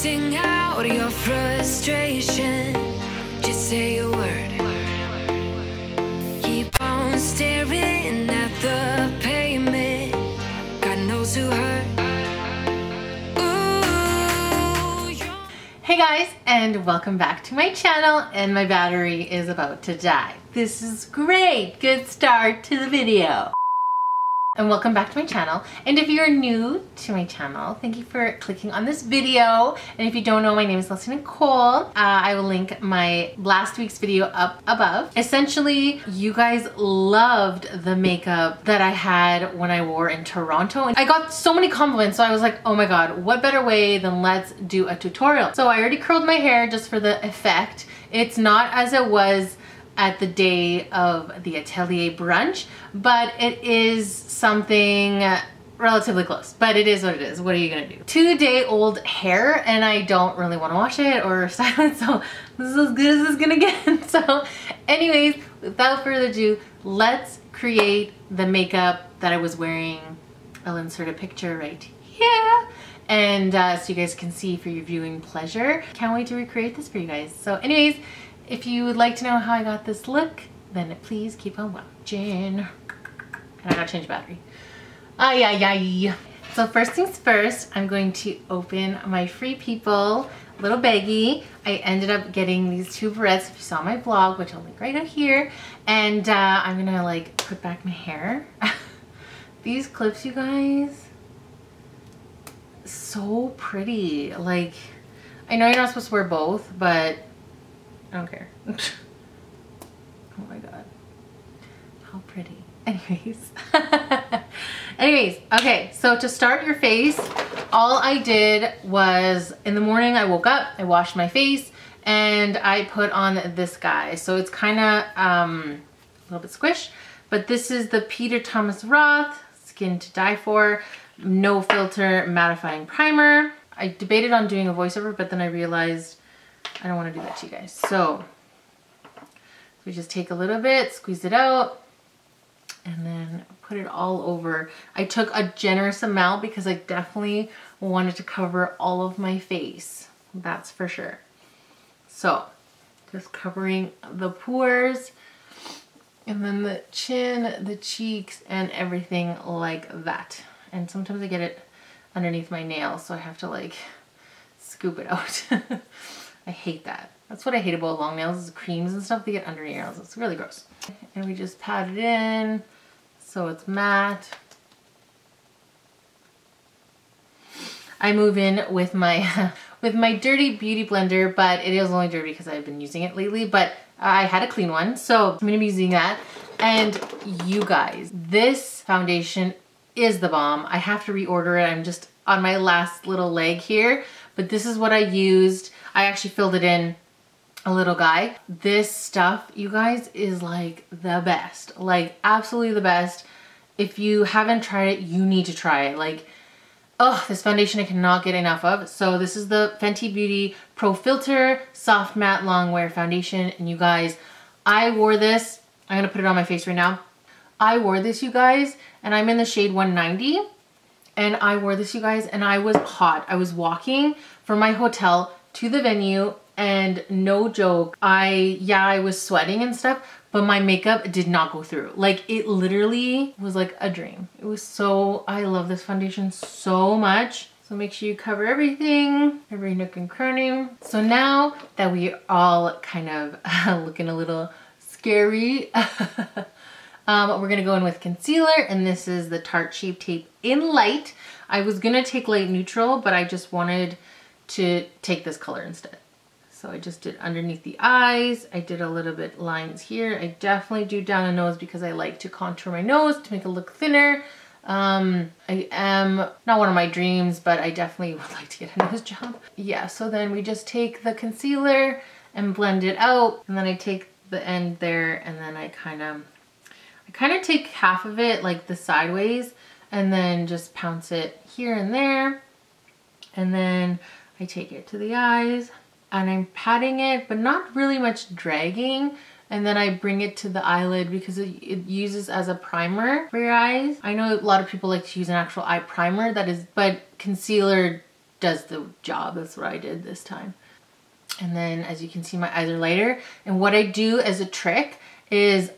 Sing out your frustration, just say a word. Keep on staring at the pavement, God knows who hurt. Hey guys, and welcome back to my channel. And my battery is about to die. This is great. Good start to the video. And welcome back to my channel. And if you're new to my channel, thank you for clicking on this video. And if you don't know, my name is Leslie Nicole. I will link my last week's video up above. Essentially, you guys loved the makeup that I had when I wore in Toronto. And I got so many compliments, so I was like, oh my god, what better way than let's do a tutorial. So I already curled my hair just for the effect. It's not as it was at the day of the Atelier brunch, but it is something relatively close. But it is what it is. What are you gonna do? 2-day-old hair, and I don't really want to wash it or style it, so this is as good as it's gonna get. So anyways, without further ado, let's create the makeup that I was wearing. I'll insert a picture right here, and so you guys can see for your viewing pleasure. Can't wait to recreate this for you guys. So anyways, if you would like to know how I got this look, then please keep on watching. And I gotta change battery. So first things first, I'm going to open my Free People little baggie. I ended up getting these two barrettes, if you saw my vlog, which I'll link right out here. And I'm gonna like put back my hair. These clips, you guys, so pretty. Like, I know you're not supposed to wear both, but I don't care. Oh my god. How pretty. Anyways. Anyways, okay, so to start your face, all I did was, in the morning I woke up, I washed my face, and I put on this guy. So it's kind of a little bit squish, but this is the Peter Thomas Roth Skin to Die For No Filter Mattifying Primer. I debated on doing a voiceover, but then I realized I don't want to do that to you guys. So we just take a little bit, squeeze it out, and then put it all over. I took a generous amount because I definitely wanted to cover all of my face. That's for sure. So just covering the pores, and then the chin, the cheeks, and everything like that. And sometimes I get it underneath my nails, so I have to like scoop it out. I hate that. That's what I hate about long nails, is creams and stuff, they get under your nails. It's really gross. And we just pat it in so it's matte. I move in with my with my dirty beauty blender, but it is only dirty because I've been using it lately, but I had a clean one, so I'm gonna be using that. And you guys, this foundation is the bomb. I have to reorder it. I'm just on my last little leg here, but this is what I used. I actually filled it in a little guy. This stuff, you guys, is like the best. Like absolutely the best. If you haven't tried it, you need to try it. Like, oh, this foundation I cannot get enough of. So this is the Fenty Beauty Pro Filter Soft Matte Long Wear Foundation. And you guys, I wore this. I'm gonna put it on my face right now. I wore this, you guys, and I'm in the shade 190. And I wore this, you guys, and I was hot. I was walking from my hotel to the venue, and no joke, I was sweating and stuff, but my makeup did not go through. Like, it literally was like a dream. It was so, I love this foundation so much. So make sure you cover everything, every nook and cranny. So now that we are all kind of looking a little scary, we're gonna go in with concealer, and this is the Tarte Shape Tape in Light. I was gonna take light neutral, but I just wanted to take this color instead. So I just did underneath the eyes. I did a little bit lines here. I definitely do down the nose because I like to contour my nose to make it look thinner. I am not one of my dreams, but I definitely would like to get a nose job. Yeah, so then we just take the concealer and blend it out, and then I take the end there, and then I kind of take half of it, like the sideways, and then just pounce it here and there. And then I take it to the eyes, and I'm patting it, but not really much dragging. And then I bring it to the eyelid because it uses as a primer for your eyes. I know a lot of people like to use an actual eye primer, but concealer does the job. That's what I did this time. And then as you can see, my eyes are lighter. And what I do as a trick is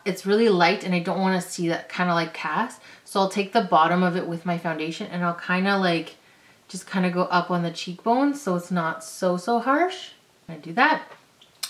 it's really light and I don't want to see that kind of like cast. So I'll take the bottom of it with my foundation and I'll kind of like just kind of go up on the cheekbones so it's not so harsh. I do that.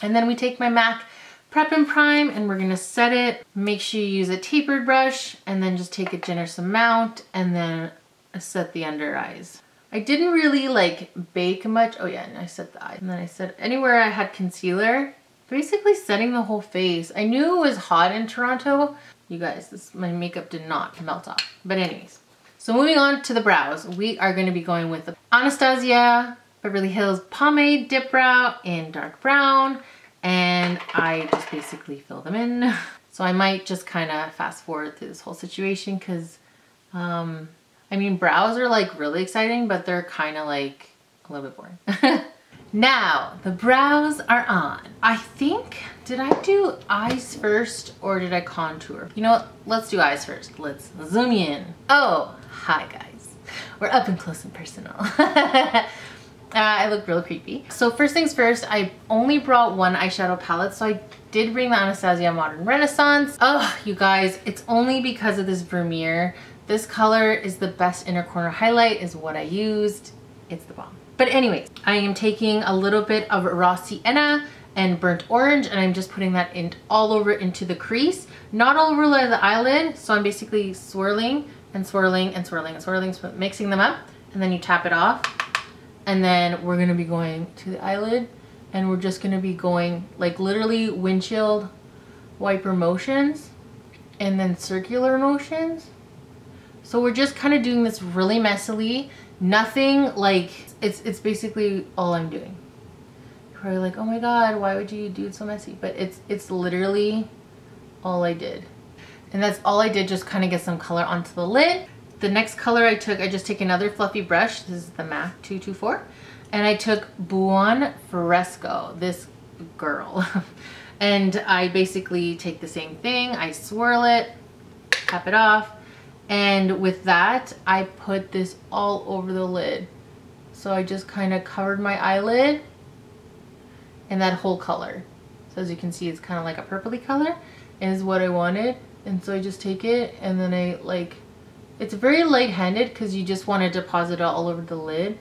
And then we take my MAC Prep and Prime and we're gonna set it. Make sure you use a tapered brush and then just take a generous amount and then set the under eyes. I didn't really like bake much. Oh yeah, and I set the eye. And then I set anywhere I had concealer, basically setting the whole face. I knew it was hot in Toronto. You guys, my makeup did not melt off. But anyways, so moving on to the brows, we are gonna be going with the Anastasia Beverly Hills Pomade Dip Brow in dark brown. And I just basically fill them in. So I might just kind of fast forward through this whole situation because, I mean, brows are like really exciting, but they're kind of like a little bit boring. Now, the brows are on. I think, did I do eyes first or did I contour? You know what? Let's do eyes first. Let's zoom in. Oh, hi guys. We're up and close and personal. I look real creepy. So first things first, I only brought one eyeshadow palette. So I did bring the Anastasia Modern Renaissance. Oh, you guys, it's only because of this Vermeer. This color is the best inner corner highlight is what I used. It's the bomb. But anyways, I am taking a little bit of raw sienna and burnt orange and I'm just putting that in all over into the crease. Not all over the eyelid. So I'm basically swirling and swirling and swirling and swirling, mixing them up. And then you tap it off. And then we're gonna be going to the eyelid and we're just gonna be going like literally windshield wiper motions and then circular motions. So we're just kind of doing this really messily. Nothing like, it's basically all I'm doing. You're probably like, oh my God, why would you do it so messy? But it's literally all I did. And that's all I did, just kind of get some color onto the lid. The next color I just take another fluffy brush. This is the MAC 224. And I took Buon Fresco, this girl. And I basically take the same thing. I swirl it, tap it off. And with that, I put this all over the lid. So I just kind of covered my eyelid in that whole color. So as you can see, it's kind of like a purpley color is what I wanted. And so I just take it and then I like, it's very light-handed because you just want to deposit it all over the lid.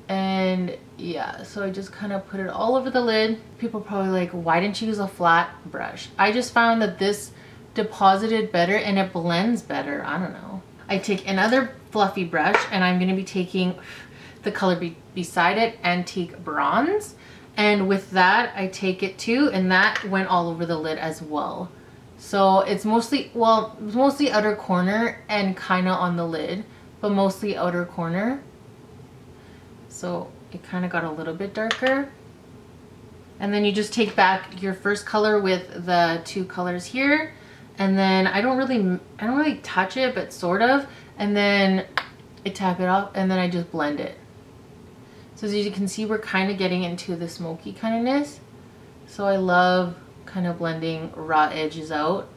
And yeah, so I just kind of put it all over the lid. People are probably like, why didn't you use a flat brush? I just found that this deposited better and it blends better. I don't know. I take another fluffy brush and I'm going to be taking the color beside it, Antique Bronze. And with that, I take it too, and that went all over the lid as well. So it's mostly, well, mostly outer corner and kind of on the lid, but mostly outer corner. So it kind of got a little bit darker. And then you just take back your first color with the two colors here. And then I don't really touch it, but sort of. And then I tap it off and then I just blend it. So as you can see, we're kind of getting into the smoky kindness. So I love kind of blending raw edges out.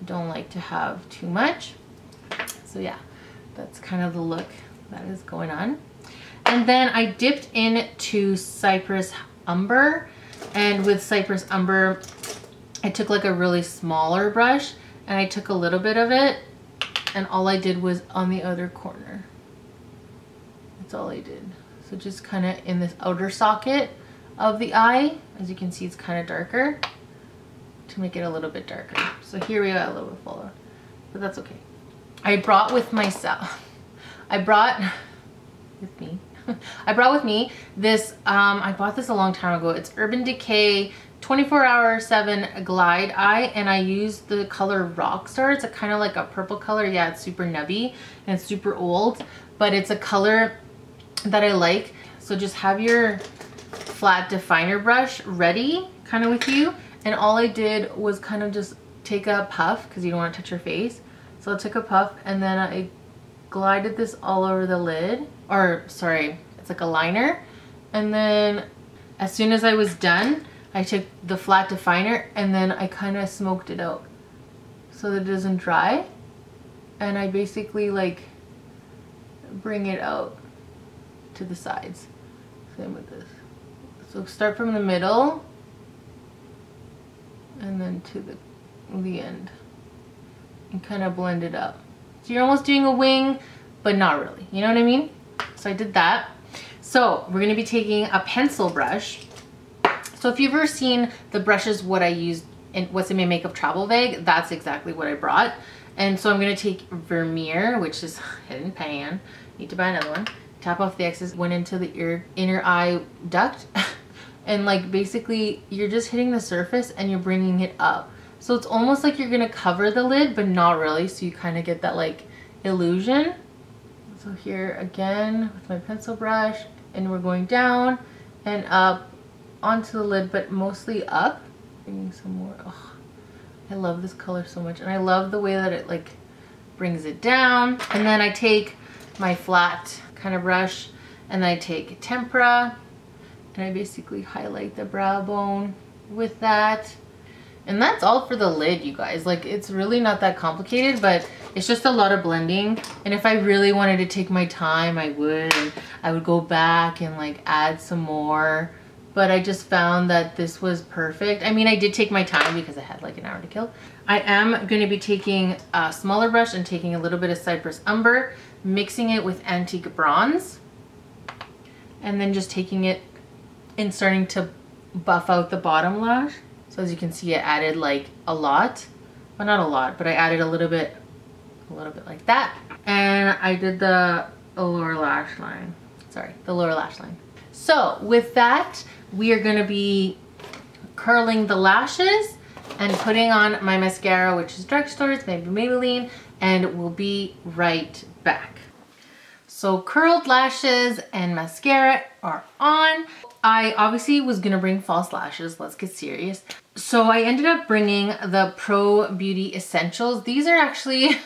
Don't like to have too much. So yeah, that's kind of the look that is going on. And then I dipped into Cypress Umber, and with Cypress Umber I took like a really smaller brush and I took a little bit of it and all I did was on the outer corner. That's all I did. So just kind of in this outer socket of the eye. As you can see, it's kind of darker to make it a little bit darker. So here we are, a little bit fuller, but that's okay. I brought with myself, I brought with me this, I bought this a long time ago. It's Urban Decay 24-Hour 7 Glide Eye, and I used the color Rockstar. It's a kind of like a purple color. Yeah, it's super nubby and it's super old, but it's a color that I like. So just have your flat definer brush ready kind of with you, and all I did was kind of just take a puff because you don't want to touch your face. So I took a puff and then I glided this all over the lid, or sorry, it's like a liner. And then as soon as I was done, I took the flat definer and then I kind of smoked it out so that it doesn't dry, and I basically like bring it out to the sides. Same with this. So start from the middle and then to the end and kind of blend it up. So you're almost doing a wing, but not really, you know what I mean? So I did that. So we're gonna be taking a pencil brush. So if you've ever seen the brushes, what I used in what's in my makeup travel bag, that's exactly what I brought. And so I'm gonna take Vermeer, which is hidden pan. Need to buy another one. Tap off the excess, went into the inner eye duct. And like basically you're just hitting the surface and you're bringing it up. So it's almost like you're gonna cover the lid, but not really. So you kind of get that like illusion. So here again with my pencil brush, and we're going down and up onto the lid, but mostly up. Bringing some more. Oh, I love this color so much, and I love the way that it like brings it down. And then I take my flat kind of brush, and then I take tempera, and I basically highlight the brow bone with that. And that's all for the lid, you guys. Like, it's really not that complicated, but it's just a lot of blending. And if I really wanted to take my time, I would. And I would go back and like add some more. But I just found that this was perfect. I mean, I did take my time because I had like an hour to kill. I am going to be taking a smaller brush and taking a little bit of Cypress Umber, mixing it with Antique Bronze, and then just taking it and starting to buff out the bottom lash. So as you can see, I added like a lot, well, not a lot, but I added a little bit like that. And I did the lower lash line. Sorry, the lower lash line. So with that, we are gonna be curling the lashes and putting on my mascara, which is drugstore, it's maybe Maybelline, and we'll be right back. So curled lashes and mascara are on. I obviously was gonna bring false lashes, let's get serious. So I ended up bringing the Pro Beauty Essentials. These are actually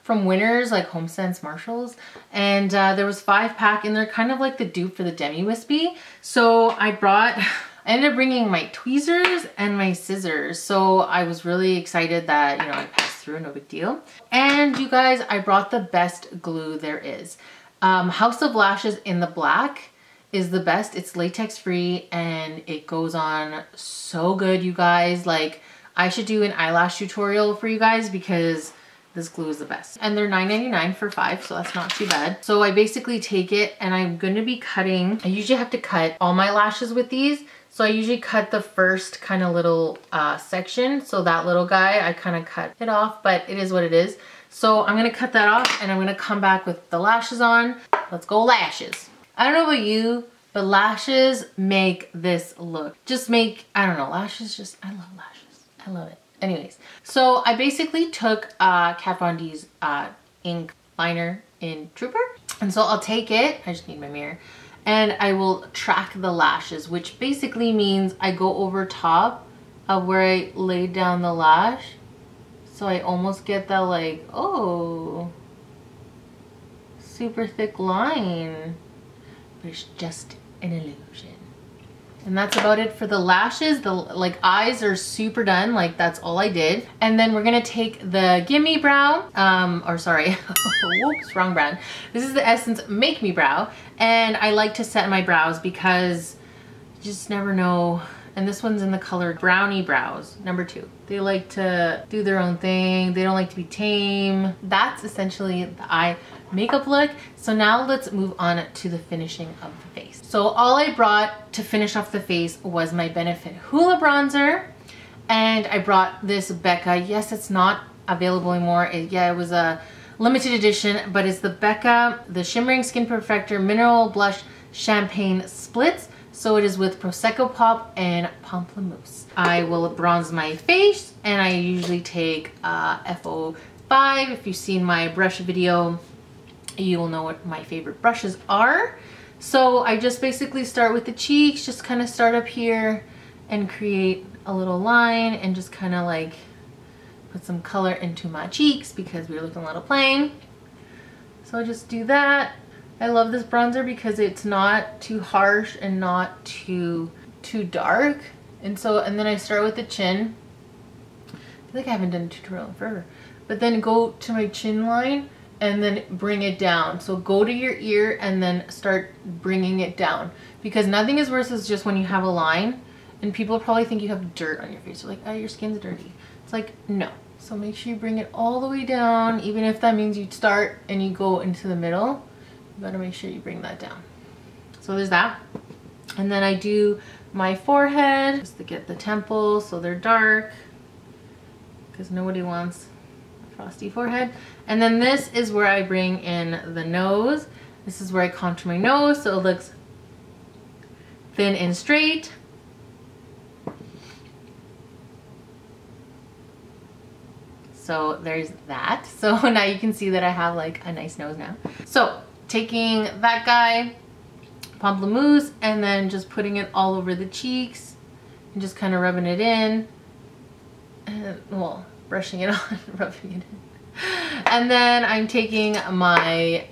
from Winners, like HomeSense, Marshalls, and there was 5-pack, and they're kind of like the dupe for the Demi Wispy. So I ended up bringing my tweezers and my scissors. So I was really excited that, you know, I passed through, no big deal. And you guys, I brought the best glue there is. House of Lashes in the black is the best. It's latex free and it goes on so good, you guys. Like, I should do an eyelash tutorial for you guys because this glue is the best. And they're $9.99 for 5, so that's not too bad. So I basically take it and I'm gonna be cutting. I usually have to cut all my lashes with these. So I usually cut the first kind of little section. So that little guy, I kind of cut it off, but it is what it is. So I'm gonna cut that off and I'm gonna come back with the lashes on. Let's go lashes. I don't know about you, but lashes make this look. I don't know, lashes just, I love lashes. I love it. Anyways, so I basically took Kat Von D's ink liner in Trooper. And so I'll take it, I just need my mirror, and I will track the lashes, which basically means I go over top of where I laid down the lash. So I almost get that like, oh, super thick line, but it's just an illusion. And that's about it for the lashes. The like eyes are super done, like that's all I did. And then we're gonna take the Gimme Brow, or sorry, whoops, wrong brand. This is the Essence Make Me Brow. And I like to set my brows because you just never know. And this one's in the color Brownie Brows, number 2. They like to do their own thing. They don't like to be tame. That's essentially the eye makeup look. So now let's move on to the finishing of the face. So all I brought to finish off the face was my Benefit Hoola bronzer. And I brought this Becca. Yes, it's not available anymore. It was a limited edition, but it's the Becca, the Shimmering Skin Perfector Mineral Blush Champagne Splits. So it is with Prosecco Pop and Pamplemousse. I will bronze my face, and I usually take FO5. If you've seen my brush video, you will know what my favorite brushes are. So I just basically start with the cheeks, just kind of start up here and create a little line and just kind of like put some color into my cheeks because we're looking a little plain. So I just do that. I love this bronzer because it's not too harsh and not too dark. And then I start with the chin. I feel like I haven't done a tutorial in forever. But then go to my chin line and then bring it down. So go to your ear and then start bringing it down, because nothing is worse is just when you have a line and people probably think you have dirt on your face. They're like, oh, your skin's dirty. It's like, no. So make sure you bring it all the way down, even if that means you start and you go into the middle. You gotta make sure you bring that down. So there's that. And then I do my forehead just to get the temples so they're dark, because nobody wants a frosty forehead. And then this is where I bring in the nose. This is where I contour my nose so it looks thin and straight. So there's that. So now you can see that I have like a nice nose now. So taking that guy, pamplemousse, and then just putting it all over the cheeks and just kind of rubbing it in. And, well, brushing it on, rubbing it in. And then I'm taking my,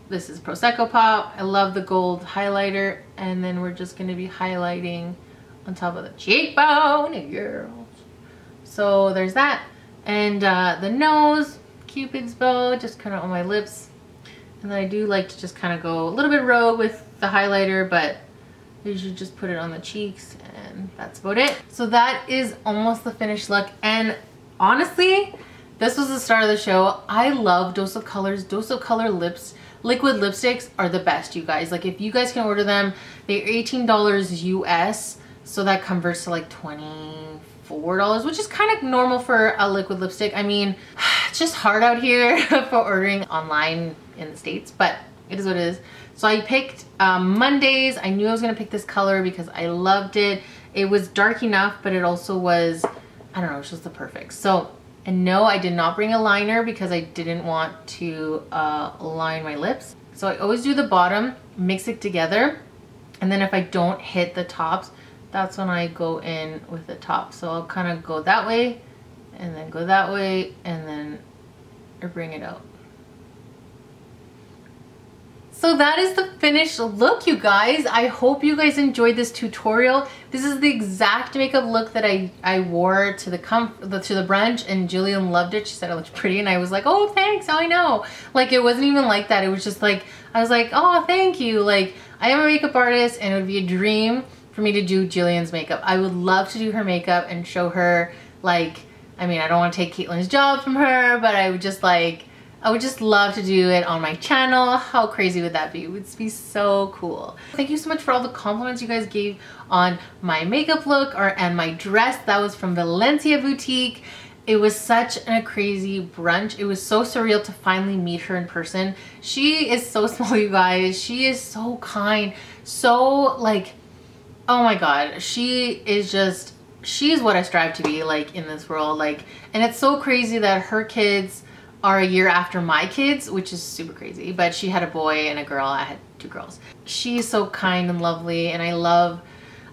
this is Prosecco Pop. I love the gold highlighter. And then we're just gonna be highlighting on top of the cheekbone, girls. So there's that. And the nose, Cupid's bow, just kind of on my lips. And then I do like to just kind of go a little bit rogue with the highlighter, but you should just put it on the cheeks, and that's about it. So that is almost the finished look. And honestly, this was the start of the show. I love Dose of Colors. Dose of Color lips, liquid lipsticks are the best, you guys. Like, if you guys can order them, they're $18 US. So that converts to like $24, which is kind of normal for a liquid lipstick. I mean, it's just hard out here for ordering online in the States, but it is what it is. So I picked Mondays. I knew I was gonna pick this color because I loved it. It was dark enough, but it also was, I don't know, it's just the perfect. So, and no, I did not bring a liner because I didn't want to line my lips. So I always do the bottom, mix it together, and then if I don't hit the tops, that's when I go in with the top. So I'll kind of go that way and then go that way and then bring it out. So that is the finished look, you guys. I hope you guys enjoyed this tutorial. This is the exact makeup look that I wore to the brunch, and Jillian loved it. She said it looked pretty, and I was like, oh, thanks, I know. Like, it wasn't even like that. It was just like, I was like, oh, thank you. Like, I am a makeup artist, and it would be a dream for me to do Jillian's makeup. I would love to do her makeup and show her, like, I mean, I don't want to take Caitlin's job from her, but I would just like, I would just love to do it on my channel. How crazy would that be? It would be so cool. Thank you so much for all the compliments you guys gave on my makeup look and my dress. That was from Valencia Boutique. It was such a crazy brunch. It was so surreal to finally meet her in person. She is so small, you guys. She is so kind, so like, oh my God, she is what I strive to be like in this world. Like, and it's so crazy that her kids are a year after my kids, which is super crazy, but she had a boy and a girl. I had 2 girls. She's so kind and lovely, and I love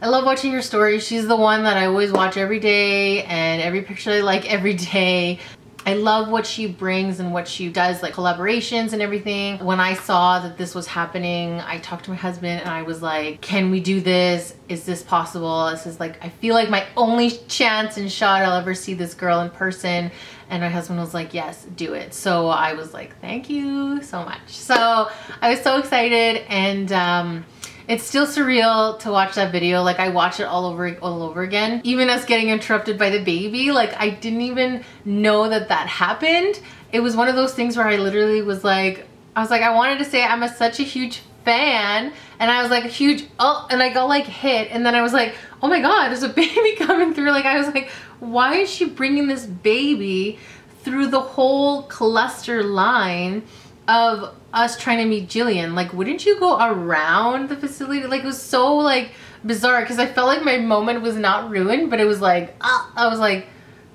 watching her stories. She's the one that I always watch every day, and every picture I like every day. I love what she brings and what she does, like collaborations and everything. When I saw that this was happening, I talked to my husband and I was like, can we do this? Is this possible? This is like, I feel like my only chance and shot I'll ever see this girl in person. And my husband was like, yes, do it. So I was like, thank you so much. So I was so excited, and it's still surreal to watch that video. Like, I watch it all over again. Even us getting interrupted by the baby, like, I didn't even know that that happened. It was one of those things where I literally was like, I wanted to say I'm such a huge fan, and I was like, and I got like hit, and then I was like, oh my God, there's a baby coming through. Like, I was like, why is she bringing this baby through the whole cluster line of us trying to meet Jillian? Like, wouldn't you go around the facility? Like, it was so like bizarre, because I felt like my moment was not ruined, but it was like, I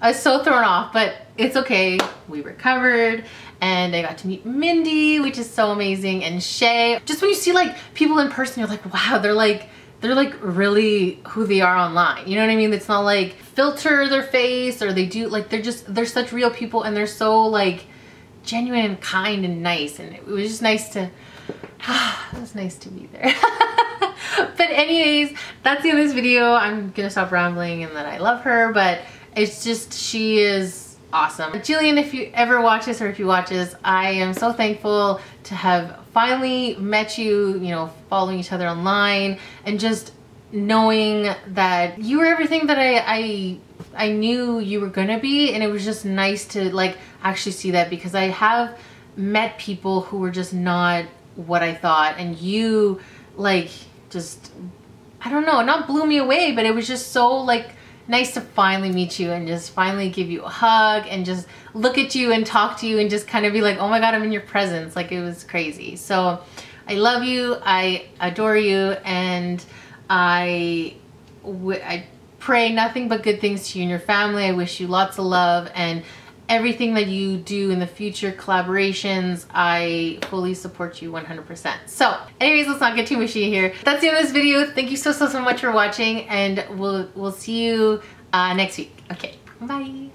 was so thrown off, but it's okay. We recovered, and I got to meet Mindy, which is so amazing, and Shay. Just when you see like people in person, you're like, wow, they're like really who they are online. You know what I mean? It's not like filter their face, or they do, like, they're such real people, and they're so like genuine and kind and nice, and it was just nice to, it was nice to be there. But anyways, that's the end of this video. I'm gonna stop rambling, and that I love her, but it's just, she is awesome. Jillian, if you ever watch this or if you watch this, I am so thankful to have finally met you, you know, following each other online and just knowing that you were everything that I knew you were gonna be, and it was just nice to like actually see that, because I have met people who were just not what I thought, and you like just, I don't know, not blew me away, but it was just so like nice to finally meet you and just finally give you a hug and just look at you and talk to you and just kind of be like, oh my God, I'm in your presence. Like, it was crazy. So I love you, I adore you, and I pray nothing but good things to you and your family. I wish you lots of love, and everything that you do in the future, collaborations, I fully support you 100%. So anyways, let's not get too mushy here. That's the end of this video. Thank you so much for watching, and we'll see you next week. Okay, bye.